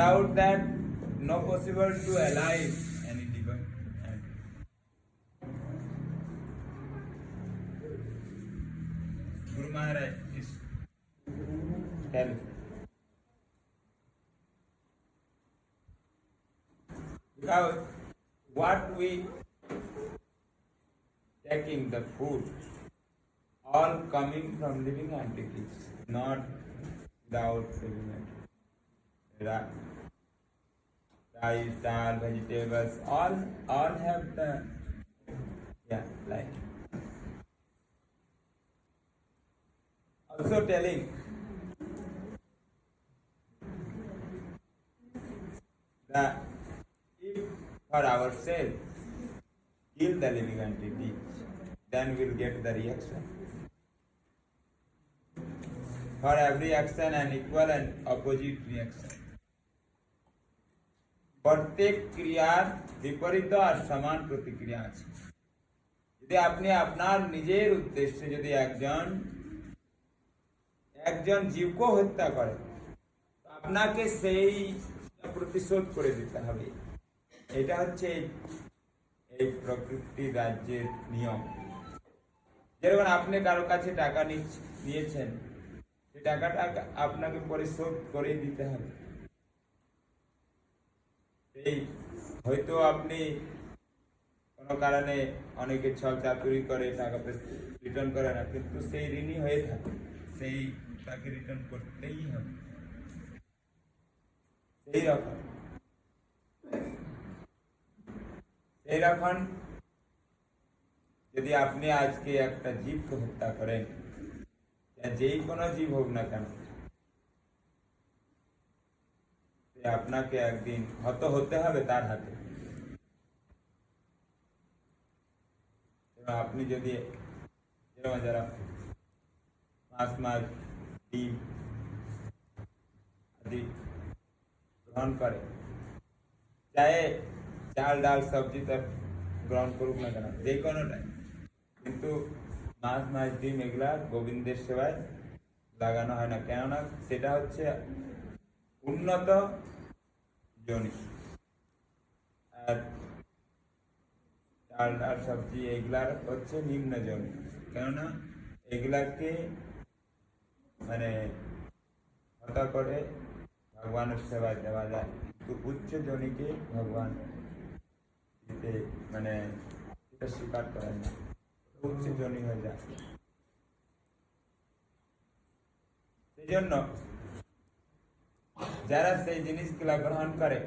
without that no possible to alive any divine entity. Guru Maharaj is telling. Because what we taking the food, all coming from living entities, not without living entities. Rice, dal, vegetables, all have the like. Also telling that if for ourselves kill the living entity, then we'll get the reaction. For every action an equal and opposite reaction. প্রত্যেক ক্রিয়ার বিপরীত আর সমান প্রতিক্রিয়া আছে। যদি আপনি আপনার নিজের উদ্দেশ্যে যদি একজন জীবকে হত্যা করেন, আপনাকে সেই প্রতিশোধ করে দিতে হবে। এটা হচ্ছে এই প্রকৃতি রাজ্যের নিয়ম। যেরকম আপনি কারো কাছে টাকা নিয়েছেন, সেই টাকাটা আপনাকে পরিশোধ করে দিতে হবে। সেই হয়তো আপনি কোনো কারণে অনেকে ছল চাতুরি করে টাকা রিটার্ন করে না, কিন্তু সেই ঋণী হয়ে থাকে, সেই তাকে রিটার্ন করতেই হবে। সেই রকম যদি আপনি আজকে একটা জীবকে হত্যা করেন, যেই কোনো জীব হোক না কেন, আপনাকে একদিন হত হতে হবে তার হাতে। আপনি যদি যারা মাছ ডিম আদি গ্রহণ করে, চাहे চাল ডাল সবজি তার গ্রহণ করুক না কেন, যে কোনোটাই, কিন্তু মাছ ডিম এগুলা গোবিন্দের সেবায় লাগানো হয় না। কেননা সেটা হচ্ছে উন্নত জনি, আর চাল ডাল সবজি এগুলার হচ্ছে নিম্ন জনি। কেননা এগুলাকে হত্যা করে ভগবানের সেবায় দেওয়া যায়, কিন্তু উচ্চ জনিকে ভগবান দিতে সেটা স্বীকার করেন না, উচ্চ জনি হয়ে যায়। সেই জন্য যারা সেই জিনিসগুলা গ্রহণ করে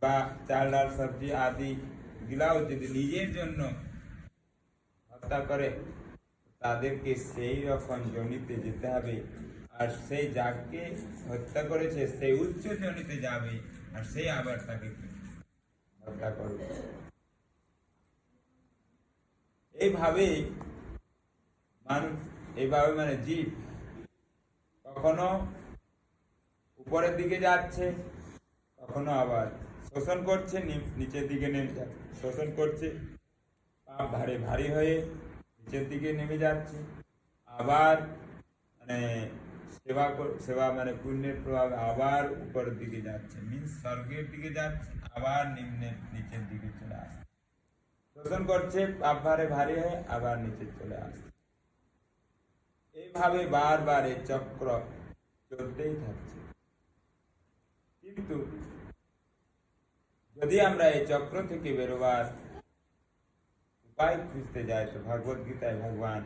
বা চাল ডাল সবজি আদি গুলাও যদি নিজের জন্য হত্যা করে, তাদেরকে সেই রকম জনিতে যেতে হবে, আর সেই যাকে হত্যা করেছে সেই উচ্চ জনিতে যাবে, আর সেই আবার তাকে হত্যা করবে। এইভাবে মানুষ, এইভাবে জীব কখনো উপরের দিকে যাচ্ছে, কখনো আবার শোষণ করছে, নিচের দিকে নেমে যাচ্ছে, শোষণ করছে, পাপ ভারী হয়ে নিচের দিকে নেমে যাচ্ছে, আবার সেবা পুণ্যের প্রভাব আবার উপরের দিকে যাচ্ছে, মিন্স স্বর্গের দিকে যাচ্ছে, আবার নিচের দিকে চলে আসছে, শোষণ করছে, পাপ ভারী হয়ে আবার নিচে চলে আসছে। এইভাবে বারবার এই চক্র চলতেই থাকছে। কিন্তু যদি আমরা এই চক্র থেকে বেরোবার উপায় খুঁজতে যাই, তো ভগবত গীতায় ভগবান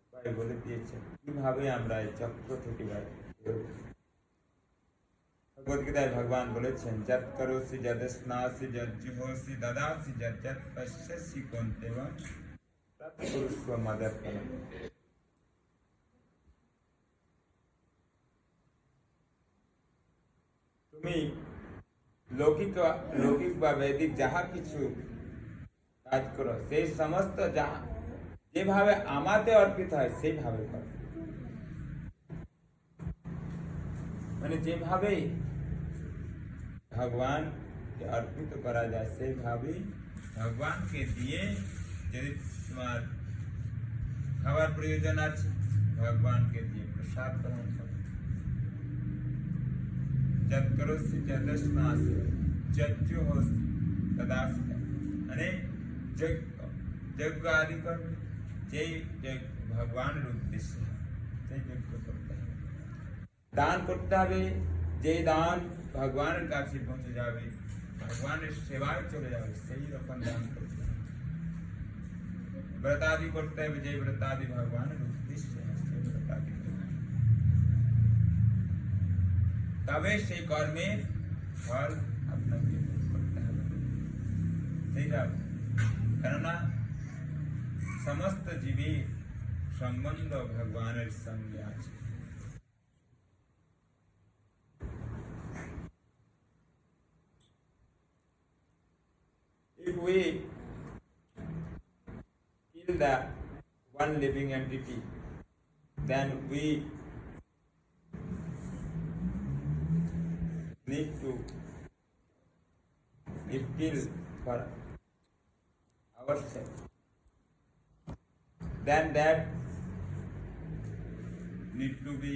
উপায় বলে দিয়েছেন কিভাবে আমরা এই চক্র থেকে বেরোব। ভগবত গীতায় ভগবান বলেছেন, যৎ করোসি যৎ স্নাসি যৎ জুহোসি দদাসি যৎ পশ্যসি কৌন্তেয় তৎ কুরুষ্ব মদর্পণম। তুমি লৌকিক বা বৈদিক যাহা কিছু কাজ করো, সেই সমস্ত যেভাবে আমাতে অর্পিত হয় সেইভাবে করো। যেভাবে ভগবানকে অর্পিত করা যায় সেইভাবেই ভগবানকে দিয়ে, যদি তোমার খাবার প্রয়োজন আছে ভগবানকে দিয়ে প্রসাদ গ্রহণ করো। જત કરોસી જદસ્નાસી જજ્જુ હોસી તદાસી અને যজ্ঞ আদি করবে যেই ভগবানের উদ্দেশ্য সেই যজ্ঞ করতে হবে দান করতে হবে যেই দান ভগবানের কাছে পৌঁছে যাবে ভগবানের সেবায় চলে যাবে সেই রকম দান করতে হবে ব্রতাদি করতে হবে যেই ব্রতাদি ভগবানের উদ্দেশ্য সেই ব্রতাদি তবে সেই কর্মের ফল আপনাকে করতে হবে সেইটা কেননা সমস্ত জীবের সম্বন্ধ ভগবানের সঙ্গে আছে If we kill the one living entity, then we need to kill for ourselves. Then that need to be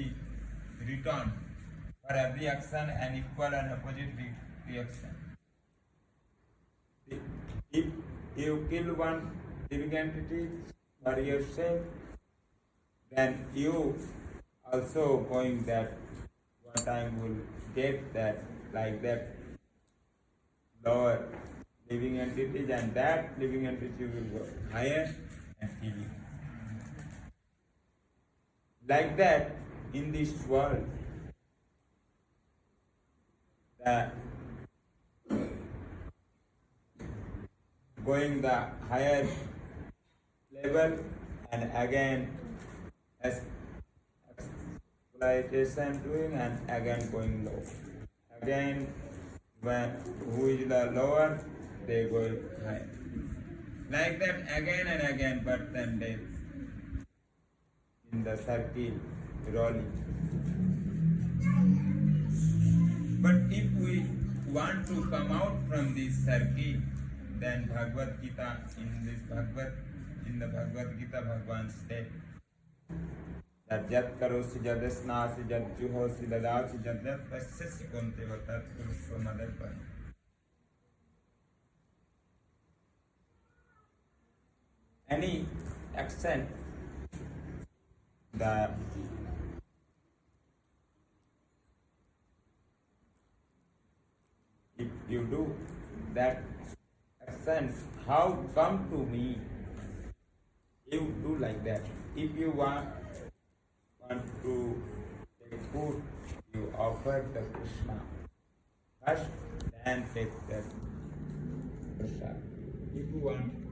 returned for every action and equal and opposite reaction. If you kill one living entity for yourself, then you also going that one time will get that like that lower living entities, and that living entity will go higher and kill you. Like that, in this world, the going the higher level and again exploitation doing and again going low. Again, when who is the lower, they go higher. Like that again and again, birth and death in the circle rolling. But if we want to come out from this circle, then Bhagavad Gita in the Bhagavad Gita Bhagavan said that jat karosi jadasnasi jat juhosi dadasi jat pasyasi konte vatat kurusva madharpan. Any action that if you do that action, how come to me? You do like that. If you want to take food, you offer the Krishna first, then take the prasad. If you want